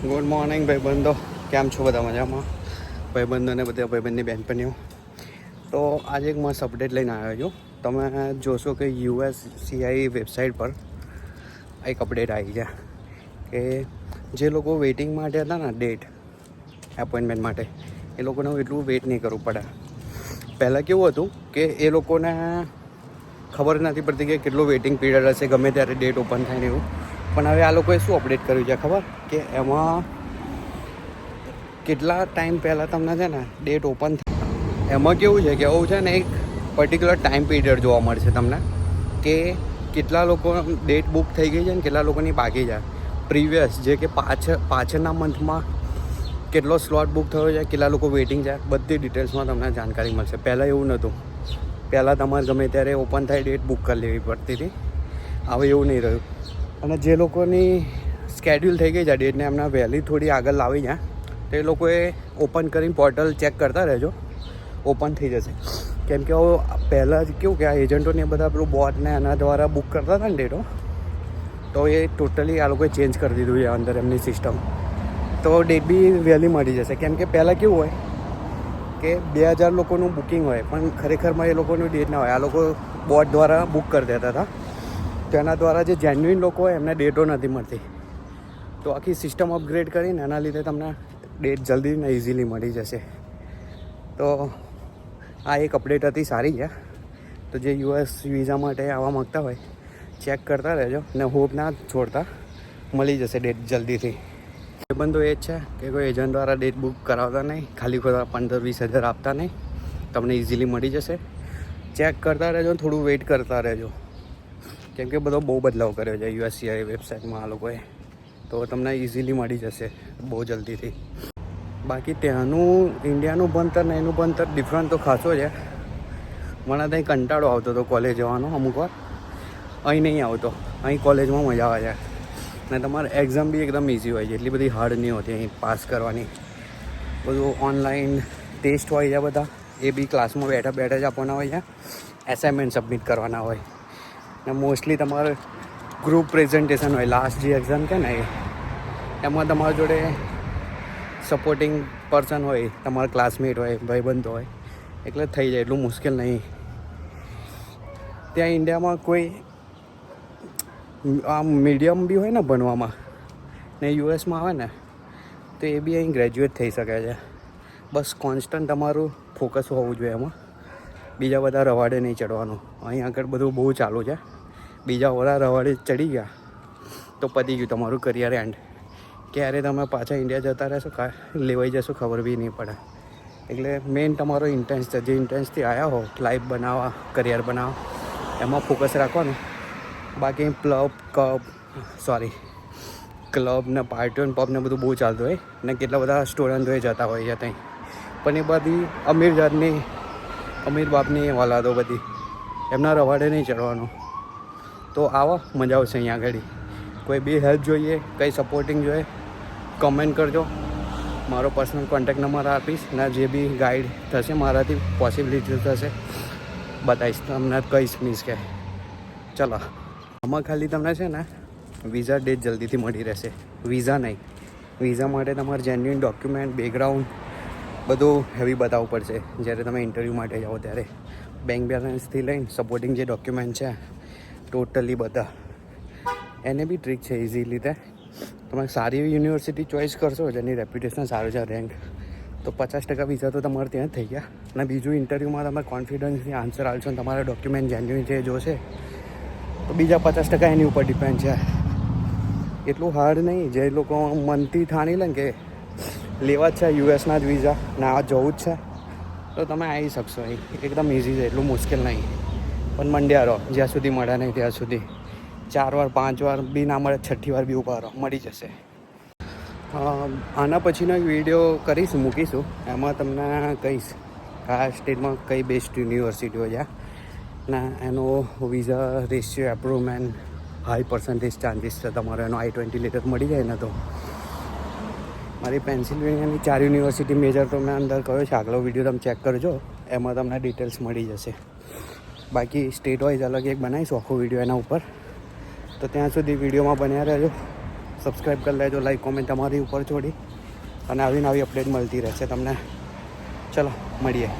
Good morning ભાઈબંધો, કેમ છો? બધા મજામાં? ભાઈબંધો ને બધા ભાઈબંધની બહેનપણીઓ. તો આજે એક મસ્ત અપડેટ લઈને આવ્યો છું. તમે જોશો કે USCI વેબસાઇટ પર એક અપડેટ આવી છે કે જે લોકો વેઇટિંગ માટે હતા ને ડેટ એપોઇન્ટમેન્ટ માટે, એ લોકોને એટલું વેઇટ નહીં કરવું પડે. પહેલાં કેવું હતું કે એ લોકોને ખબર નથી પડતી કે કેટલો વેઇટિંગ પીરિયડ હશે, ગમે ત્યારે ડેટ ઓપન થાય ને એવું. પણ હવે આ લોકોએ શું અપડેટ કર્યું છે ખબર? કે એમાં કેટલા ટાઈમ પહેલાં તમને છે ને ડેટ ઓપન થાય. એમાં કેવું છે કે આવું છે ને એક પર્ટિક્યુલર ટાઈમ પીરિયડ જોવા મળશે તમને કે કેટલા લોકો ડેટ બુક થઈ ગઈ છે ને કેટલા લોકોની બાકી છે. પ્રીવિયસ જે કે પાછળના મંથમાં કેટલો સ્લોટ બુક થયો છે, કેટલા લોકો વેઇટિંગ છે, બધી ડિટેલ્સમાં તમને જાણકારી મળશે. પહેલાં એવું નહોતું. પહેલાં તમારે ગમે ત્યારે ઓપન થાય ડેટ બુક કરી લેવી પડતી હતી. હવે એવું નહીં રહ્યું. અને જે લોકોની સ્કેડ્યુલ થઈ ગઈ છે ડેટને, એમને વહેલી થોડી આગળ લાવી જાય તો એ લોકોએ ઓપન કરીને પોર્ટલ ચેક કરતા રહેજો, ઓપન થઈ જશે. કેમ કે પહેલાં જ કેવું કે આ એજન્ટોને બધા પેલું બોટને એના દ્વારા બુક કરતા હતા ને ડેટો, તો એ ટોટલી આ લોકોએ ચેન્જ કરી દીધું છે અંદર એમની સિસ્ટમ. તો ડેટ બી વહેલી મળી જશે. કેમ કે પહેલાં કેવું હોય કે 2000 લોકોનું બુકિંગ હોય પણ ખરેખરમાં એ લોકોનું ડેટ ના હોય. આ લોકો બોટ દ્વારા બુક કરી દેતા હતા. તો એના દ્વારા જે જેન્યુઇન લોકો હોય એમને ડેટો નથી મળતી. તો આખી સિસ્ટમ અપગ્રેડ કરીને એના લીધે તમને ડેટ જલ્દી ને ઇઝીલી મળી જશે. તો આ એક અપડેટ હતી, સારી છે. તો જે US વિઝા માટે આવવા માગતા હોય ચેક કરતા રહેજો ને હોપ ના છોડતા, મળી જશે ડેટ જલ્દીથી. એ બંધો એ જ છે કે કોઈ એજન્ટ દ્વારા ડેટ બુક કરાવતા નહીં, ખાલી ખોટા 15-20 હજાર આપતા નહીં, તમને ઇઝીલી મળી જશે. ચેક કરતા રહેજો, થોડું વેઇટ કરતા રહેજો. કેમ કે બધો બહુ બદલાવ કર્યો છે USCI વેબસાઇટમાં આ લોકોએ. તો તમને ઇઝીલી મળી જશે બહુ જલ્દીથી. બાકી ત્યાંનું ઇન્ડિયાનું ભણતર ને એનું ભણતર ડિફરન્ટ તો ખાસો છે. મને ત્યાં કંટાળો આવતો હતો કોલેજ જવાનો અમુક વાર. અહીં નહીં આવતો. અહીં કોલેજમાં મજા આવે છે. ને તમારે એક્ઝામ બી એકદમ ઇઝી હોય છે, એટલી બધી હાર્ડ નહીં હોતી અહીં પાસ કરવાની. બધું ઓનલાઈન ટેસ્ટ હોય છે બધા, એ બી ક્લાસમાં બેઠા બેઠા જ આપવાના હોય છે. એસાઇનમેન્ટ સબમિટ કરવાના હોય ને મોસ્ટલી તમારે ગ્રુપ પ્રેઝન્ટેશન હોય. લાસ્ટ જે એક્ઝામ કે ને એમાં તમારા જોડે સપોર્ટિંગ પર્સન હોય, તમારા ક્લાસમેટ હોય, ભાઈબંધ હોય, એટલે થઈ જાય. એટલું મુશ્કેલ નહીં. ત્યાં ઇન્ડિયામાં કોઈ આમ મીડિયમ બી હોય ને ભણવામાં ને યુએસમાં આવે ને તો એ બી અહીં ગ્રેજ્યુએટ થઈ શકે છે. બસ કોન્સ્ટન્ટ તમારું ફોકસ હોવું જોઈએ એમાં. બીજા બધા રવાડે નહીં ચડવાનું. અહીં આગળ બધું બહુ ચાલુ છે. બીજા બધા રવાડે ચડી ગયા તો પતી ગયું તમારું કરિયર એન્ડ. ક્યારે તમે પાછા ઇન્ડિયા જતા રહેશો, લેવાઈ જશો, ખબર બી નહીં પડે. એટલે મેઇન તમારો ઇન્ટેન્સ છે. જે ઇન્ટેન્સથી આવ્યા હો લાઈફ બનાવવા, કરિયર બનાવવા, એમાં ફોકસ રાખવાનું. બાકી ક્લબ ને પાર્ટીઓ ને પબ ને બધું બહુ ચાલતું હોય ને કેટલા બધા સ્ટુડન્ટોએ જતા હોય છે ત્યાં. પણ એ બધી અમીર જાતની, અમીર બાપની ઓલાદો બધી, એમના રવાડે નહીં ચડવાનું. તો આવો, મજા આવશે અહીંયા આગળ. કોઈ બી હેલ્પ જોઈએ, કંઈ સપોર્ટિંગ જોઈએ, કમેન્ટ કરજો. મારો પર્સનલ કોન્ટેક્ટ નંબર આપીશ ને જે બી ગાઈડ થશે મારાથી પોસિબિલિટી થશે બતાવીશ તમને, કહીશ. મીન્સ કે ચલો આમાં ખાલી તમને છે ને વિઝા ડેટ જલ્દીથી મળી રહેશે. વિઝા નહીં, વિઝા માટે તમારે જેન્યુઇન ડોક્યુમેન્ટ, બેકગ્રાઉન્ડ બધું હેવી બતાવવું પડશે જ્યારે તમે ઇન્ટરવ્યૂ માટે જાઓ ત્યારે. બેંક બેલેન્સથી લઈને સપોર્ટિંગ જે ડોક્યુમેન્ટ છે ટોટલી બધા. એને બી ટ્રીક છે ઇઝી રીતે. તમે સારી એવી યુનિવર્સિટી ચોઈસ કરશો જેની રેપ્યુટેશન સારું છે, રેન્ક, તો 50% વિઝા તો તમારે ત્યાં જ થઈ ગયા. અને બીજું ઇન્ટરવ્યૂમાં તમે કોન્ફિડન્સથી આન્સર આપશો અને તમારા ડોક્યુમેન્ટ જેન્યુઇન છે જોશે તો બીજા 50% એની ઉપર ડિપેન્ડ છે. એટલું હાર્ડ નહીં. જે લોકો મનથી ઠાણી લે કે લેવા જ છે યુએસના જ વિઝા ને આ જવું જ છે તો તમે આવી શકશો. એકદમ ઇઝી છે, એટલું મુશ્કેલ નહીં. પણ મંડ્યા રહો જ્યાં સુધી મળે નહીં ત્યાં સુધી. 4 વાર 5 વાર બી ના મળે, 6ઠ્ઠી વાર બી ઉભા રહો, મળી જશે. આના પછીનો એક વિડીયો કરીશું, મૂકીશું. એમાં તમને કહીશ આ સ્ટેટમાં કઈ બેસ્ટ યુનિવર્સિટીઓ છે ને એનો visa ratio approvement high percentage chances છે તમારો એનો I-20 લેટર મળી જાય ને. તો મારી પેન્સિલ્વેનિયાની 4 યુનિવર્સિટી મેજર તો મેં અંદર કહ્યો છે, આગલો વિડીયો તમે ચેક કરજો, એમાં તમને ડિટેલ્સ મળી જશે. બાકી સ્ટેટ વાઇઝ અલગ એક બનાવીશું આખો વિડીયો એના ઉપર. તો ત્યાં સુધી વિડીયોમાં બન્યા રહેજો. સબસ્ક્રાઈબ કરી લેજો, લાઈક કોમેન્ટ તમારી ઉપર છોડી, અને આવી નવી અપડેટ મળતી રહેશે તમને. ચલો મળીએ.